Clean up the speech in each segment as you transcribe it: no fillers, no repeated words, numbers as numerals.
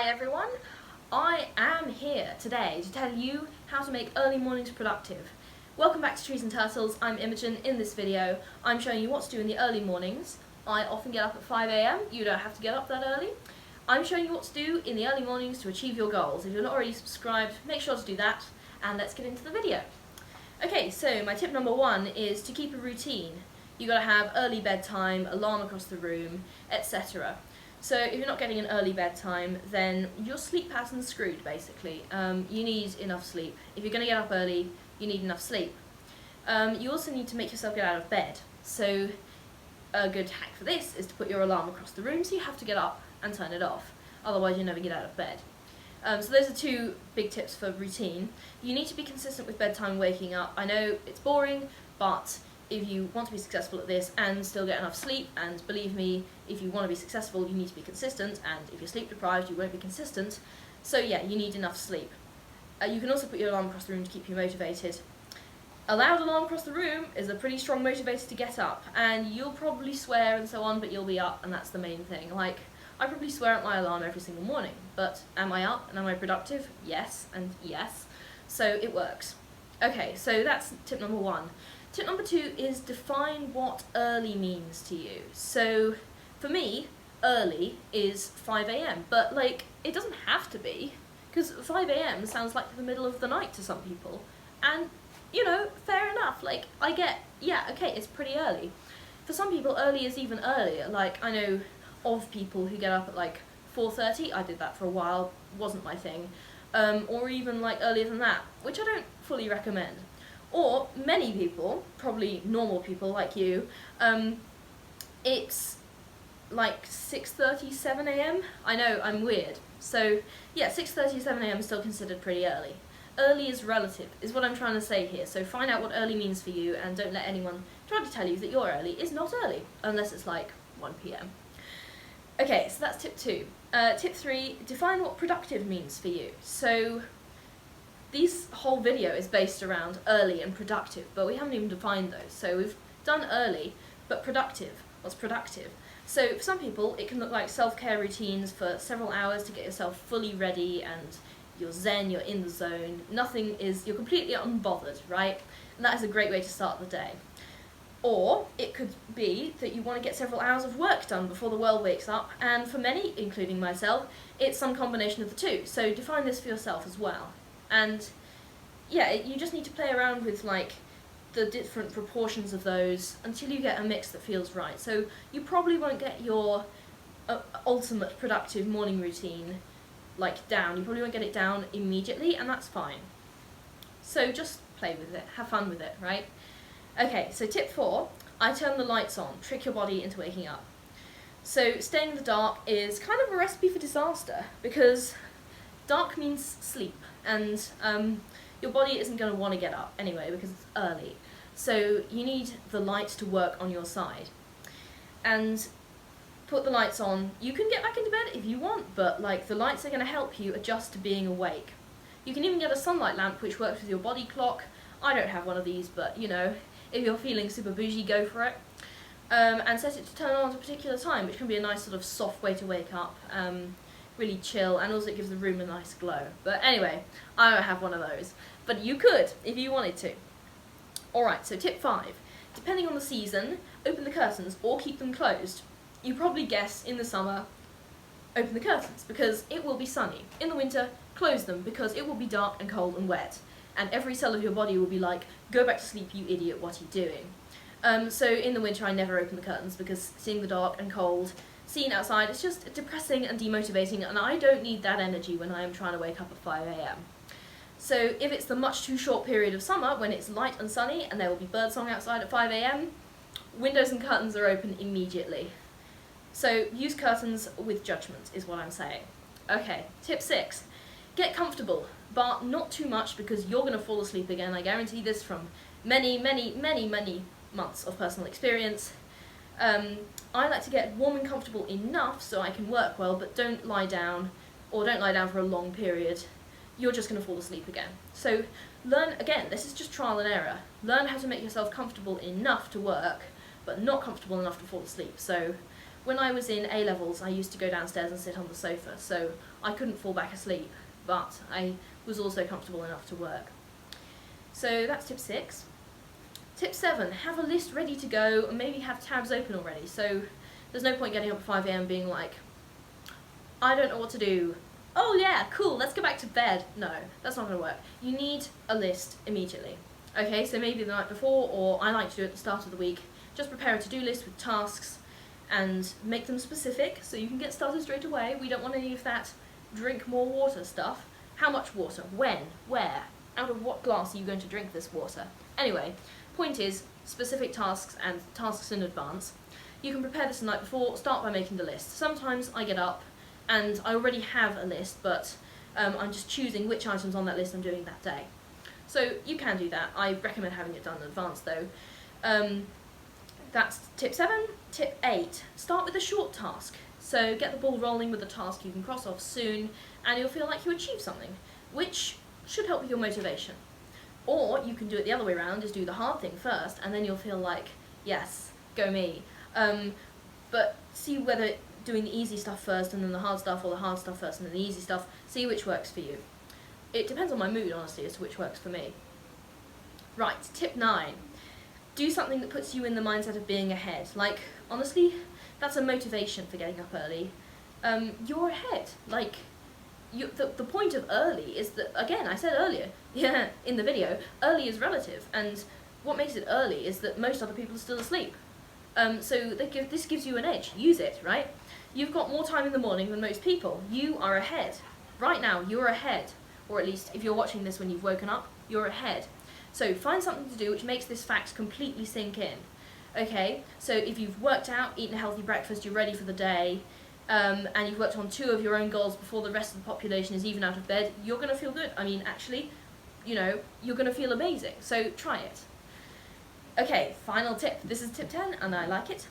Hi everyone, I am here today to tell you how to make early mornings productive. Welcome back to Trees and Turtles. I'm Imogen. In this video I'm showing you what to do in the early mornings. I often get up at 5 AM, you don't have to get up that early. I'm showing you what to do in the early mornings to achieve your goals. If you're not already subscribed, make sure to do that, and let's get into the video. Okay, so my tip number one is to keep a routine. You gotta have early bedtime, alarm across the room, etc. So if you're not getting an early bedtime, then your sleep pattern's screwed, basically. You need enough sleep. If you're going to get up early, you need enough sleep. You also need to make yourself get out of bed. So a good hack for this is to put your alarm across the room, so you have to get up and turn it off. Otherwise you'll never get out of bed. So those are two big tips for routine. You need to be consistent with bedtime waking up. I know it's boring, but if you want to be successful at this and still get enough sleep, and believe me, if you want to be successful, you need to be consistent, and if you're sleep deprived, you won't be consistent. So yeah, you need enough sleep. You can also put your alarm across the room to keep you motivated. A loud alarm across the room is a pretty strong motivator to get up, and you'll probably swear and so on, but you'll be up, and that's the main thing. Like, I probably swear at my alarm every single morning, but am I up and am I productive? Yes, and yes. So it works. Okay, so that's tip number one. Tip number two is define what early means to you. So for me, early is 5 AM, but like, it doesn't have to be, because 5 AM sounds like the middle of the night to some people, and you know, fair enough, like, I get, yeah, okay, it's pretty early. For some people, early is even earlier. Like, I know of people who get up at like 4:30, I did that for a while, wasn't my thing, or even like earlier than that, which I don't fully recommend. Or many people, probably normal people like you, it's like 6:30, 7 AM. I know, I'm weird. So yeah, 6:30, 7 AM is still considered pretty early. Early is relative, is what I'm trying to say here. So find out what early means for you, and don't let anyone try to tell you that your early is not early, unless it's like 1 PM. Okay, so that's tip two. Tip three, define what productive means for you. So this whole video is based around early and productive, but we haven't even defined those. So we've done early, but productive. What's productive? So for some people, it can look like self-care routines for several hours to get yourself fully ready, and you're zen, you're in the zone, you're completely unbothered, right? And that is a great way to start the day. Or it could be that you want to get several hours of work done before the world wakes up, and for many, including myself, it's some combination of the two. So define this for yourself as well. And yeah, you just need to play around with like the different proportions of those until you get a mix that feels right. So you probably won't get your ultimate productive morning routine like down. You probably won't get it down immediately, and that's fine. So just play with it, have fun with it, right? Okay, so tip four, I turn the lights on, trick your body into waking up. So staying in the dark is kind of a recipe for disaster, because dark means sleep, and your body isn't going to want to get up anyway because it's early. So you need the light to work on your side. And put the lights on. You can get back into bed if you want, but like, the lights are going to help you adjust to being awake. You can even get a sunlight lamp which works with your body clock. I don't have one of these, but you know, if you're feeling super bougie, go for it. And set it to turn on at a particular time, which can be a nice sort of soft way to wake up. Really chill, and also it gives the room a nice glow. But anyway, I don't have one of those, but you could if you wanted to. Alright, so tip five, depending on the season, open the curtains or keep them closed. You probably guess in the summer, open the curtains because it will be sunny. In the winter, close them because it will be dark and cold and wet, and every cell of your body will be like, go back to sleep, you idiot, what are you doing? So in the winter I never open the curtains because seeing the dark and cold, seeing outside, it's just depressing and demotivating, and I don't need that energy when I am trying to wake up at 5 AM. So if it's the much too short period of summer when it's light and sunny and there will be birdsong outside at 5 AM, windows and curtains are open immediately. So use curtains with judgment is what I'm saying. Okay, tip six, get comfortable, but not too much because you're going to fall asleep again. I guarantee this from many, many, many, many months of personal experience. I like to get warm and comfortable enough so I can work well, but don't lie down, or don't lie down for a long period. You're just going to fall asleep again. So learn, again, this is just trial and error. Learn how to make yourself comfortable enough to work, but not comfortable enough to fall asleep. So when I was in A-levels, I used to go downstairs and sit on the sofa, so I couldn't fall back asleep, but I was also comfortable enough to work. So that's tip 6. Tip 7, have a list ready to go and maybe have tabs open already. So there's no point getting up at 5 AM being like, I don't know what to do. Oh yeah, cool, let's go back to bed. No, that's not going to work. You need a list immediately. Okay, so maybe the night before, or I like to do it at the start of the week, just prepare a to-do list with tasks and make them specific so you can get started straight away. We don't want any of that drink more water stuff. How much water? When? Where? Out of what glass are you going to drink this water? Anyway, point is, specific tasks and tasks in advance. You can prepare this the night before, start by making the list. Sometimes I get up and I already have a list, but I'm just choosing which items on that list I'm doing that day. So you can do that. I recommend having it done in advance though. That's tip 7. Tip 8, start with a short task. So get the ball rolling with a task you can cross off soon and you'll feel like you achieved something, which should help with your motivation. Or you can do it the other way around, is do the hard thing first, and then you'll feel like, yes, go me. But see whether doing the easy stuff first and then the hard stuff, or the hard stuff first and then the easy stuff, see which works for you. It depends on my mood, honestly, as to which works for me. Right, tip 9. Do something that puts you in the mindset of being ahead. Like, honestly, that's a motivation for getting up early. You're ahead. Like, the point of early is that, again, I said earlier, yeah, in the video, early is relative, and what makes it early is that most other people are still asleep. So this gives you an edge. Use it, right? You've got more time in the morning than most people. You are ahead. Right now, you're ahead. Or at least, if you're watching this when you've woken up, you're ahead. So find something to do which makes this fact completely sink in. Okay, so if you've worked out, eaten a healthy breakfast, you're ready for the day, and you've worked on 2 of your own goals before the rest of the population is even out of bed, you're going to feel good. I mean, actually, you know, you're going to feel amazing. So try it. Okay, final tip. This is tip 10, and I like it.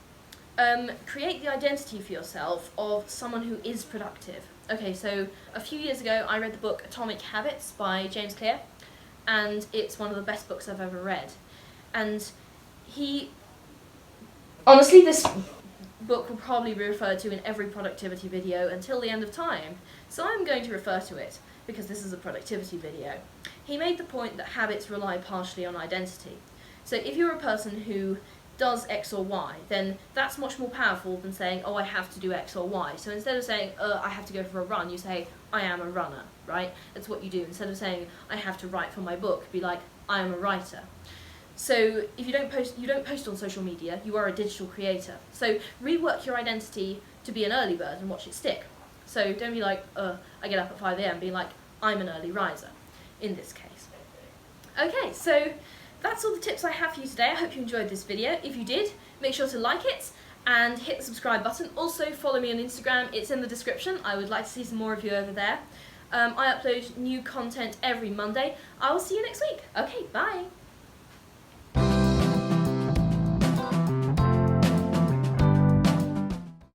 Create the identity for yourself of someone who is productive. Okay, so a few years ago, I read the book Atomic Habits by James Clear, and it's one of the best books I've ever read. And honestly, this book will probably be referred to in every productivity video until the end of time, so I'm going to refer to it because this is a productivity video. He made the point that habits rely partially on identity. So if you're a person who does X or Y, then that's much more powerful than saying, oh, I have to do X or Y. So instead of saying, I have to go for a run, you say, I am a runner, right? That's what you do. Instead of saying, I have to write for my book, be like, I am a writer. So if you don't post on social media, you are a digital creator. So rework your identity to be an early bird and watch it stick. So don't be like, I get up at 5 AM, be like, I'm an early riser, in this case. Okay, so that's all the tips I have for you today. I hope you enjoyed this video. If you did, make sure to like it and hit the subscribe button. Also follow me on Instagram, it's in the description. I would like to see some more of you over there. I upload new content every Monday. I will see you next week. Okay, bye.